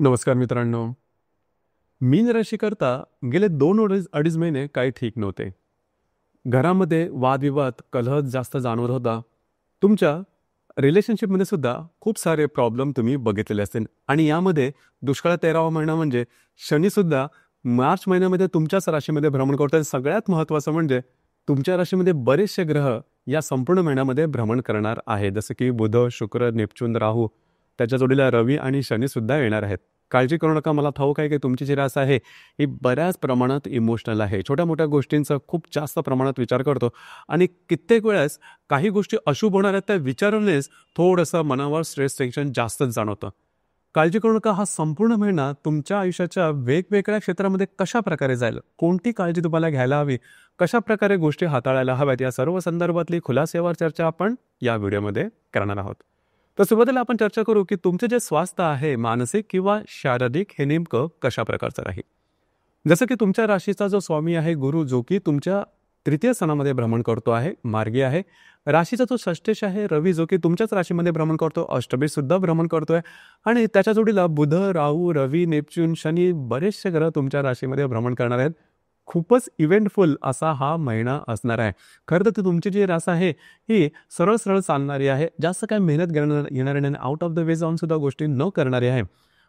नमस्कार मित्रांनो. मीन राशीकरता गेले 2 अडीच महिने काही ठीक नव्हते. घरामध्ये वादविवाद, कलह जास्त जाणवत होता. तुमच्या रिलेशनशिपमध्ये सुद्धा खूप सारे प्रॉब्लेम तुम्ही बघितलेले असतील आणि यामध्ये दुष्काळात 13वा महिना म्हणजे शनीसुद्धा मार्च महिन्यामध्ये तुमच्याच राशीमध्ये भ्रमण करतोय. सगळ्यात महत्त्वाचं म्हणजे तुमच्या राशीमध्ये बरेचसे ग्रह या संपूर्ण महिन्यामध्ये भ्रमण करणार आहे. जसं की बुध, शुक्र, नेपच्यून, राहू, त्याच्या जोडीला रवी आणि शनीसुद्धा येणार आहेत. काळजी करू नका. मला ठाऊक आहे की तुमची जी रास आहे ही बऱ्याच प्रमाणात इमोशनल आहे. छोट्या मोठ्या गोष्टींचा खूप जास्त प्रमाणात विचार करतो आणि कित्येक वेळेस काही गोष्टी अशुभ होणार आहेत त्या विचारानेच थोडंसं मनावर स्ट्रेस, टेन्शन जास्तच जाणवतं. काळजी करू नका. हा संपूर्ण महिना तुमच्या आयुष्याच्या वेगवेगळ्या क्षेत्रामध्ये कशा प्रकारे जाईल, कोणती काळजी तुम्हाला घ्यायला हवी, कशा प्रकारे गोष्टी हाताळायला हव्यात, या सर्व संदर्भातली खुलासेवार चर्चा आपण या व्हिडिओमध्ये करणार आहोत. तर सुरुवातीला आपण चर्चा करू की तुमचे जे स्वास्थ्य आहे, मानसिक किंवा शारीरिक, हे नेमकं कशा प्रकारचं राहील. जसं की तुमच्या राशीचा जो स्वामी आहे गुरु, जो की तुमच्या तृतीय स्थानामध्ये भ्रमण करतो आहे, मार्गी आहे. राशीचा जो षष्ठेश आहे रवी, जो की तुमच्याच राशीमध्ये भ्रमण करतो, अष्टमेश सुद्धा भ्रमण करतोय आणि त्याच्या जोडीला बुध, राहू, रवी, नेपच्यून, शनी, बरेचसे ग्रह तुमच्या राशीमध्ये भ्रमण करणार आहेत. खूपच इव्हेंटफुल असा हा महिना असणार आहे. खरं तर तुमची जी रास आहे ही सरळ सरळ चालणारी आहे. जास्त काय मेहनत येणारी नाही. आउट ऑफ द वे जाऊन सुद्धा गोष्टी न करणारी आहे.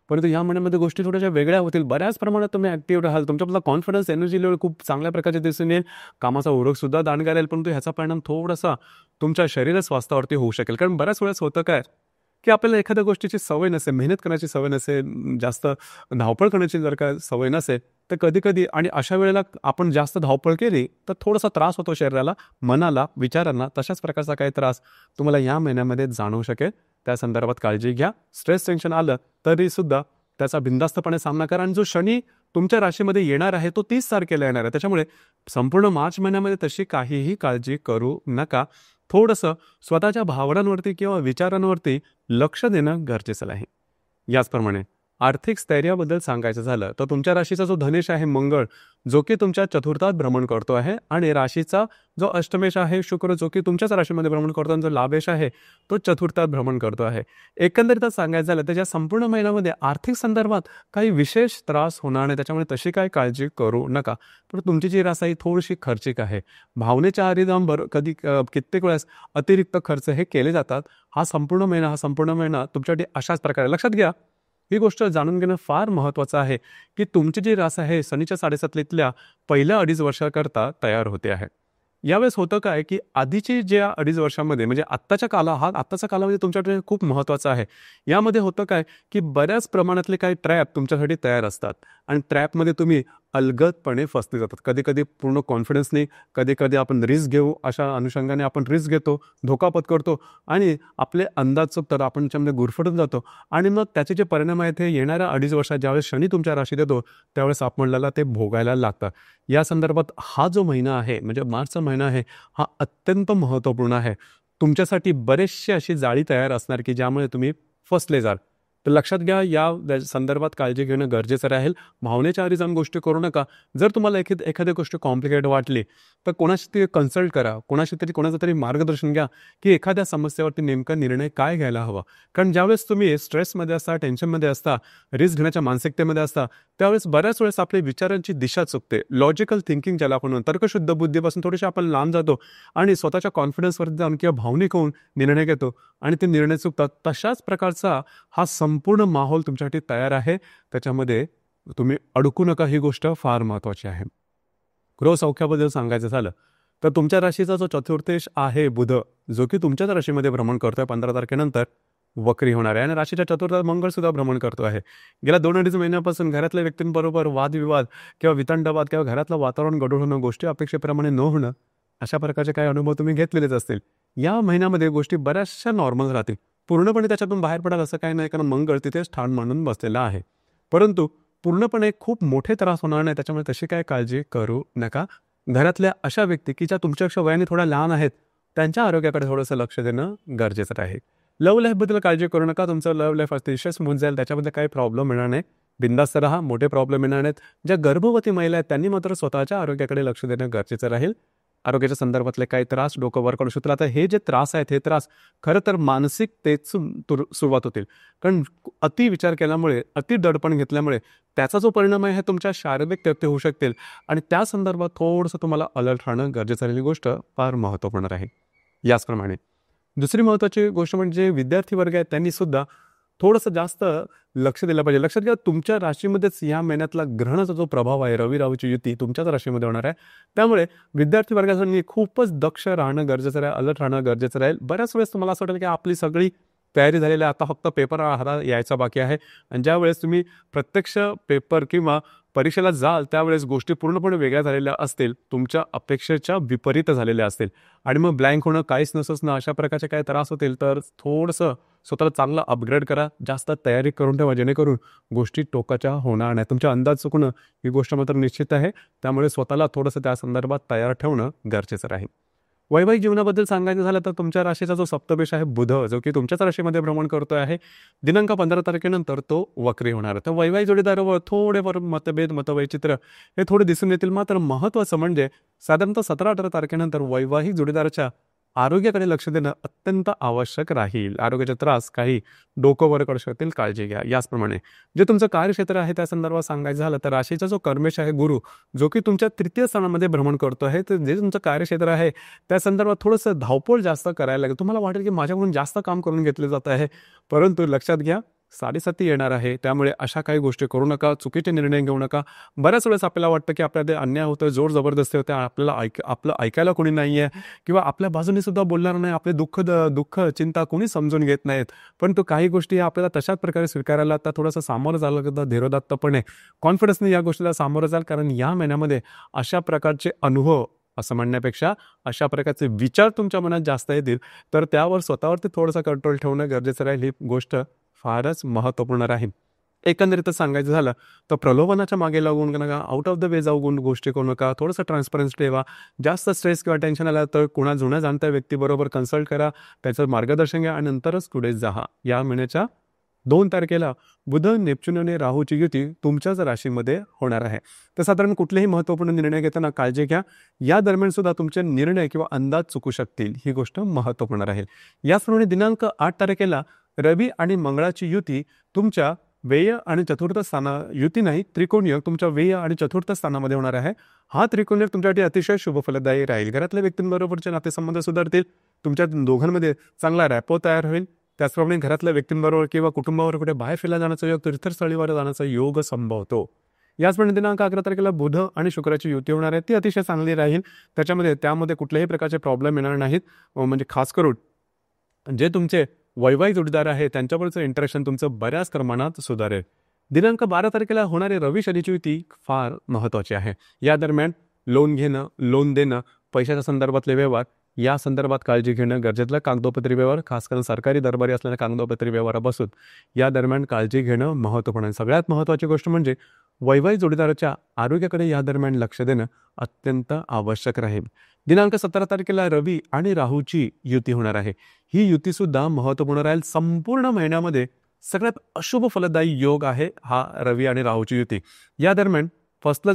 परंतु या महिन्यामध्ये गोष्टी थोड्याशा वेगळ्या होतील. बऱ्याच प्रमाणात तुम्ही ॲक्टिव्ह राहाल. तुमच्यामधला कॉन्फिडन्स, एनर्जी लेवल खूप चांगल्या प्रकारचे दिसून येईल. कामाचा ओळख सुद्धा दांडगा राहील. परंतु ह्याचा परिणाम थोडासा तुमच्या शरीर स्वास्थ्यावरती होऊ शकेल. कारण बऱ्याच वेळेस होतं काय की आपल्याला एखाद्या गोष्टीची सवय नसेल, मेहनत करण्याची सवय नसेल, जास्त धावपळ करण्याची जर का सवय नसेल, तर कधी-कधी आणि अशा वेळेला आपण जास्त धावपळ केली तर थोडासा त्रास होतो शरीराला, मनाला, विचारांना. तशाच प्रकारचा काही त्रास तुम्हाला या महिन्यामध्ये जाणवू शकेल. त्या संदर्भात काळजी घ्या. स्ट्रेस, टेन्शन आलं तरीसुद्धा त्याचा बिनधास्तपणे सामना करा. आणि जो शनी तुमच्या राशीमध्ये येणार आहे तो 30 तारखेला येणार आहे. त्याच्यामुळे संपूर्ण मार्च महिन्यामध्ये तशी काहीही काळजी करू नका. थोडंसं स्वतःच्या भावनांवरती किंवा विचारांवरती लक्ष देणं गरजेचं आहे. याचप्रमाणे आर्थिक स्थैर्याबद्दल सांगायचं झालं तर तुमच्या राशीचा जो धनेश आहे मंगळ, जो की तुमच्या चतुर्थात भ्रमण करतो आहे, आणि राशीचा जो अष्टमेश आहे शुक्र, जो की तुमच्याच राशीमध्ये भ्रमण करतो, आणि जो लाभेश आहे तो चतुर्थात भ्रमण करतो आहे. एकंदरीतच सांगायचं झालं तर या संपूर्ण महिन्यामध्ये आर्थिक संदर्भात काही विशेष त्रास होणार नाही. त्याच्यामुळे तशी काही काळजी करू नका. पण तुमची जी रास आहे थोडीशी खर्चिक आहे. भावनेच्या आहारी जाऊन कित्येक वेळेस अतिरिक्त खर्च हे केले जातात. हा संपूर्ण महिना तुमच्यासाठी अशाच प्रकारे लक्षात घ्या. ही गोष्ट जाणून घेणं फार महत्त्वाचं आहे की तुमची जी रास आहे शनीच्या 7.5 पहिल्या 2.5 वर्षाकरता तयार होते आहे. यावेळेस होतं काय की आधीची ज्या 2.5 वर्षामध्ये म्हणजे आत्ताचा कालावधी तुमच्याकडे खूप महत्त्वाचा आहे. यामध्ये होतं काय की बऱ्याच प्रमाणातले काही ट्रॅप तुमच्यासाठी तयार असतात आणि ट्रॅपमध्ये तुम्ही अलगदपणे फसले जातात. कधी पूर्ण कॉन्फिडन्सने, कधी आपण रिस्क घेऊ अशा अनुषंगाने आपण रिस्क घेतो, धोका पत्करतो आणि आपले अंदाज चुकतात, आपण त्याच्यामध्ये गुरफटून जातो आणि मग त्याचे जे परिणाम आहेत हे येणाऱ्या 2.5 वर्षात ज्यावेळेस शनी तुमच्या राशीत येतो त्यावेळेस आपल्याला ते भोगायला लागतात. या संदर्भात हा जो महिना आहे म्हणजे मार्चचा महिना आहे हा अत्यंत महत्त्वपूर्ण आहे. तुमच्यासाठी बरेचशी अशी जाळी तयार असणार की ज्यामुळे तुम्ही फसले जाल. तर लक्षात घ्या, या संदर्भात काळजी घेणं गरजेचं राहील. भावनेच्या आहारी जाऊन गोष्टी करू नका. जर तुम्हाला एखादी गोष्ट कॉम्प्लिकेटेड वाटली तर कोणाशी तरी कन्सल्ट करा, कोणाचं तरी मार्गदर्शन घ्या की एखाद्या समस्येवरती नेमका निर्णय काय घ्यायला हवा. कारण ज्यावेळेस तुम्ही स्ट्रेसमध्ये असता, टेन्शनमध्ये असता, रिस्क घेण्याच्या मानसिकतेमध्ये असता, त्यावेळेस बऱ्याच वेळेस आपल्या विचारांची दिशा चुकते. लॉजिकल थिंकिंग ज्याला आपण म्हणतो, तर्कशुद्ध बुद्धीपासून थोडेसे आपण लांब जातो आणि स्वतःच्या कॉन्फिडन्सवरती जाऊन किंवा भावनिक होऊन निर्णय घेतो आणि ते निर्णय चुकतात. तशाच प्रकारचा हा संपूर्ण माहोल तुमच्यासाठी तयार आहे. त्याच्यामध्ये तुम्ही अडकू नका. ही गोष्ट फार महत्त्वाची आहे. गृहसौख्याबद्दल सांगायचं झालं तर तुमच्या राशीचा जो चतुर्थेश आहे बुध, जो की तुमच्याच राशीमध्ये भ्रमण करतोय 15 तारखेनंतर वक्री होणार आहे आणि राशीच्या चतुर्थात मंगळ सुद्धा भ्रमण करतो आहे. गेल्या 2-2.5 महिन्यापासून घरातल्या व्यक्तींबरोबर वादविवाद किंवा वितंडवाद किंवा घरातलं वातावरण गढूळ होणं, गोष्टी अपेक्षेप्रमाणे न होणं, अशा प्रकारचे काही अनुभव तुम्ही घेतलेलेच असतील. या महिन्यामध्ये गोष्टी बऱ्याचशा नॉर्मल राहतील. पूर्णपणे त्याच्यातून बाहेर पडाल असं काही नाही, कारण मंगळ तिथे स्थान मांडून बसलेला आहे. परंतु पूर्णपणे खूप मोठे त्रास होणार नाही. त्याच्यामुळे तशी काय काळजी करू नका. घरातल्या अशा व्यक्ती की ज्या तुमच्यापेक्षा वयाने थोड्या लहान आहेत त्यांच्या आरोग्याकडे थोडंसं लक्ष देणं गरजेचं आहे. लव्ह लाईफबद्दल काळजी करू नका. तुमचं लव्ह लाईफ अतिशय स्मूथ जाईल. त्याच्यामध्ये काही प्रॉब्लेम येणार नाही. बिंदास्त राहा. मोठे प्रॉब्लेम येणार नाहीत. ज्या गर्भवती महिला आहेत त्यांनी मात्र स्वतःच्या आरोग्याकडे लक्ष देणं गरजेचं राहील. आरोग्याच्या संदर्भातले काही त्रास, डोकं वर काढू शकतील. आता हे जे त्रास आहेत, हे त्रास खरं तर मानसिकतेतून सुरुवात होतील. कारण अति विचार केल्यामुळे, अति दडपण घेतल्यामुळे त्याचा जो परिणाम आहे, हे तुमच्या शारीरिक होऊ शकतील आणि त्या संदर्भात थोडंसं तुम्हाला अलर्ट राहणं गरजेचं राहिलेली गोष्ट फार महत्त्वपूर्ण आहे. याचप्रमाणे दुसरी महत्त्वाची गोष्ट म्हणजे विद्यार्थी वर्ग आहेत, त्यांनी सुद्धा थोडंसं जास्त लक्ष दिलं पाहिजे. लक्षात घ्या, तुमच्या राशीमध्येच या महिन्यातला ग्रहणाचा जो प्रभाव आहे, रवी राहूची युती तुमच्याच राशीमध्ये होणार आहे. त्यामुळे विद्यार्थी वर्गासाठी खूपच दक्ष राहणं गरजेचं राहील, अलर्ट राहणं गरजेचं राहील. बऱ्याच वेळेस तुम्हाला असं वाटेल की आपली सगळी तयारी झालेली आहे, आता फक्त पेपर हातात यायचा बाकी आहे. आणि ज्यावेळेस तुम्ही प्रत्यक्ष पेपर किंवा परीक्षेला जाल त्यावेळेस गोष्टी पूर्णपणे वेगळ्या झालेल्या असतील, तुमच्या अपेक्षेच्या विपरीत झालेल्या असतील आणि मग ब्लँक होणं, काहीच नसणं, अशा प्रकारचे काही त्रास होतील, तर थोडंसं स्वतःला चांगलं अपग्रेड करा, जास्त तयारी करून ठेवा, जेणेकरून गोष्टी टोकाच्या होणार नाही. तुमचा अंदाज चुकणं ही गोष्ट मात्र निश्चित आहे. त्यामुळे स्वतःला थोडंसं त्या संदर्भात तयार ठेवणं गरजेचं राहील. वैवाहिक जीवनाबद्दल सांगायचं झालं तर तुमच्या राशीचा जो सप्तमेश आहे बुध, जो की तुमच्याच राशीमध्ये भ्रमण करतोय आहे, दिनांक 15 तारखेनंतर तो वक्री होणार. तर वैवाहिक जोडीदारावर थोडेफार मतभेद, मतवैचित्र हे थोडे दिसून येतील. मात्र महत्त्वाचं म्हणजे साधारणतः 17-18 तारखेनंतर वैवाहिक जोडीदाराच्या आरोग्याकडे लक्ष देणं अत्यंत आवश्यक राहील. आरोग्याचे त्रास, काही डोकं वर काढू शकतील, काळजी घ्या. याचप्रमाणे जे तुमचं कार्यक्षेत्र आहे त्या संदर्भात सांगायचं झालं तर राशीचा जो कर्मेश आहे गुरु, जो की तुमच्या तृतीय स्थानामध्ये भ्रमण करतो आहे, तर जे तुमचं कार्यक्षेत्र आहे त्या संदर्भात थोडंसं धावपळ जास्त करायला लागेल. तुम्हाला वाटेल की माझ्याकडून जास्त काम करून घेतले जात आहे, परंतु लक्षात घ्या 7:30 येणार आहे. त्यामुळे अशा काही गोष्टी करू नका, चुकीचे निर्णय घेऊ नका. बऱ्याच वेळेस आपल्याला वाटतं की आपल्याला अन्याय होतं, जोर जबरदस्ती होते, आपल्याला आपलं ऐकायला कोणी नाही आहे किंवा आपल्या बाजूने सुद्धा बोलणार नाही, आपले दुःख चिंता कोणी समजून घेत नाहीत. पण तो काही गोष्टी आपल्याला तशाच प्रकारे स्वीकारायला आता थोडंसं सामोरं जायला लागतं. धीरोदात्तपणे, कॉन्फिडन्सने या गोष्टीला सामोरं जाल, कारण या महिन्यामध्ये अशा प्रकारचे अनुभव, असं म्हणण्यापेक्षा अशा प्रकारचे विचार तुमच्या मनात जास्त येतील, तर त्यावर स्वतःवरती थोडासा कंट्रोल ठेवणं गरजेचं राहील. ही गोष्ट फारच महत्त्वपूर्ण राहील. एकंदरीतच सांगायचं झालं तर प्रलोभनाच्या मागे लागून नका, आउट ऑफ द वे जाऊन गोष्टी करू नका, थोडंसं ट्रान्सपरन्सी ठेवा. जास्त स्ट्रेस किंवा टेन्शन आलं तर जुन्या जाणत्या व्यक्तीबरोबर कन्सल्ट करा, त्याचं मार्गदर्शन घ्या आणि नंतरच पुढे जा. या महिन्याच्या 2 तारखेला बुध, नेपच्यून आणि राहूची युती तुमच्याच राशीमध्ये होणार आहे. तर साधारण कुठलेही महत्त्वपूर्ण निर्णय घेताना काळजी घ्या. या दरम्यान सुद्धा तुमचे निर्णय किंवा अंदाज चुकू शकतील, ही गोष्ट महत्त्वपूर्ण राहील. याचप्रमाणे दिनांक 8 तारखेला रवी आणि मंगळाची युती तुमच्या व्यय आणि चतुर्थ युती नाही, त्रिकोणयोग तुमच्या व्यय आणि चतुर्थ स्थानामध्ये होणार आहे. हा त्रिकोणयोग तुमच्यासाठी अतिशय शुभफलदायी राहील. घरातल्या व्यक्तींबरोबरचे नातेसंबंध सुधारतील, तुमच्या दोघांमध्ये चांगला रॅपो तयार होईल. त्याचप्रमाणे घरातल्या व्यक्तींबरोबर किंवा कुटुंबावर कुठे बाहेर फिरायला जाण्याचा योग, तीर्थस्थळीवर जाण्याचा योग संभवतो. याचप्रमाणे दिनांक 11 तारखेला बुध आणि शुक्राची युती होणार आहे, ती अतिशय चांगली राहील. त्यामध्ये कुठल्याही प्रकारचे प्रॉब्लेम येणार नाहीत. म्हणजे खास करून जे तुमचे वैवाहिक जोडीदार आहे त्यांच्याबरोबरचं इंटरॅक्शन तुमचं बऱ्याच प्रमाणात सुधारेल. दिनांक 12 तारखेला होणारी रवी शनीची युती फार महत्त्वाची आहे. या दरम्यान लोन घेणं, लोन देणं, पैशाच्या संदर्भातले व्यवहार या संदर्भात काळजी घेणं गरजेचं. कागदोपत्री व्यवहार, खास करून सरकारी दरबारी असलेल्या कागदोपत्री व्यवहारापासून या दरम्यान काळजी घेणं महत्त्वपूर्ण आहे. सगळ्यात महत्त्वाची गोष्ट म्हणजे वैवाहिक जोडीदाराच्या आरोग्याकडे या दरम्यान लक्ष देणं अत्यंत आवश्यक राहील. दिनांक 17 तारखेला रवी आणि राहूची युती होणार आहे. ही युती सुद्धा महत्त्वपूर्ण राहील. संपूर्ण महिन्यामध्ये सगळ्यात अशुभ फलदायी योग आहे हा रवी आणि राहूची युती. या दरम्यान फसलं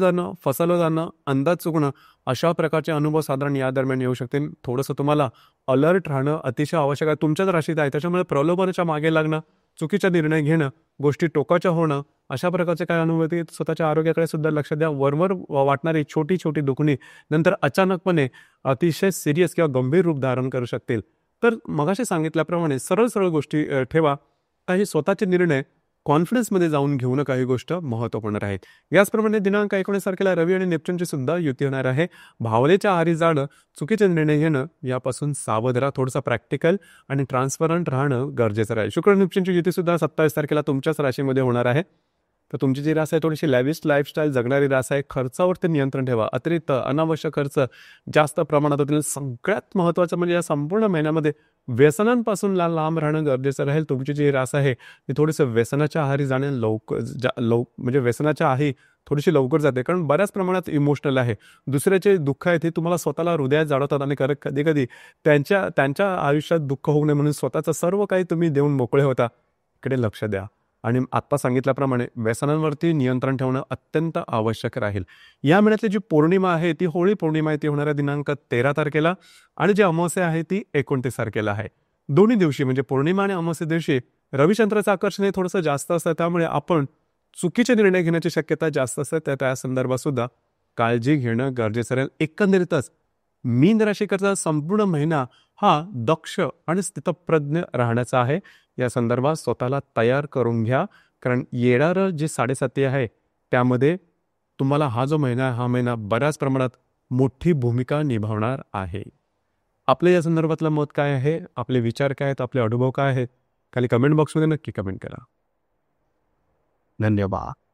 जाणं, अंदाज चुकणं, अशा प्रकारचे अनुभव साधारण या दरम्यान येऊ शकतील. थोडंसं तुम्हाला अलर्ट राहणं अतिशय आवश्यक आहे. तुमच्याच राशीत आहे, त्याच्यामुळे प्रलोभनाच्या मागे लागणं, चुकीचा निर्णय घेणं, गोष्टी टोकाच्या होणं, अशा प्रकारचे काय अनुभूती, स्वतःच्या आरोग्याकडे सुद्धा लक्ष द्या. वरवर वाटणारी छोटी छोटी दुखणी नंतर अचानकपणे अतिशय सिरियस किंवा गंभीर रूप धारण करू शकतील. तर मगाशी सांगितल्याप्रमाणे सरळ सरळ गोष्टी ठेवा. काही स्वतःचे निर्णय कॉन्फिडन्समध्ये जाऊन घेऊ नका, ही गोष्ट महत्त्वपूर्ण राहील. याचप्रमाणे दिनांक 19 तारखेला रवी आणि नेपच्यूनची सुद्धा युती होणार आहे. भावनेच्या आहारी जाणं, चुकीचे निर्णय घेणं यापासून सावध राहा. थोडंसं प्रॅक्टिकल आणि ट्रान्सपरंट राहणं गरजेचं राहील. शुक्र नेपच्यूनची युती सुद्धा 27 तारखेला तुमच्याच राशीमध्ये होणार आहे. तर तुमची जी रास आहे थोडीशी लॅविश लाईफस्टाईल जगणारी रास आहे. खर्चावरती नियंत्रण ठेवा. अतिरिक्त अनावश्यक खर्च जास्त प्रमाणात होतील. सगळ्यात महत्त्वाचं म्हणजे या संपूर्ण महिन्यामध्ये व्यसनांपासून लांब राहणं गरजेचं राहील. तुमची जी रास आहे ती थोडीसं व्यसनाच्या आहारी जाणे म्हणजे व्यसनाच्या आहारी थोडीशी लवकर जाते, कारण बऱ्याच प्रमाणात इमोशनल आहे. दुसऱ्याचे दुःख आहेत ते तुम्हाला स्वतःला हृदयात जाळवतात आणि कधी कधी त्यांच्या आयुष्यात दुःख होऊ नये म्हणून स्वतःचं सर्व काही तुम्ही देऊन मोकळे होता. इकडे लक्ष द्या. आणि आत्ता सांगितल्याप्रमाणे व्यसनांवरती नियंत्रण ठेवणं अत्यंत आवश्यक राहील. या महिन्यातली जी पौर्णिमा आहे ती होळी पौर्णिमा आहे, ती होणाऱ्या दिनांक 13 तारखेला आणि जी अमावस्या आहे ती 29 तारखेला आहे. दोन्ही दिवशी म्हणजे पौर्णिमा आणि अमावस्या दिवशी रविचंद्राचं आकर्षण हे थोडंसं जास्त असतं, त्यामुळे आपण चुकीचे निर्णय घेण्याची शक्यता जास्त असते. त्या संदर्भात सुद्धा काळजी घेणं गरजेचं राहील. एकंदरीतच मीन राशीकरचा संपूर्ण महिना हा दक्ष आणि स्थितप्रज्ञ राहण्याचा आहे. या संदर्भात स्वतःला तयार करून घ्या, कारण येणारं जे 7.5 आहे त्यामध्ये तुम्हाला हा जो महिना आहे, हा महिना बऱ्याच प्रमाणात मोठी भूमिका निभावणार आहे. आपलं या संदर्भातलं मत काय आहे, आपले विचार काय आहेत, आपले अनुभव काय आहेत, खाली कमेंट बॉक्समध्ये नक्की कमेंट करा. धन्यवाद.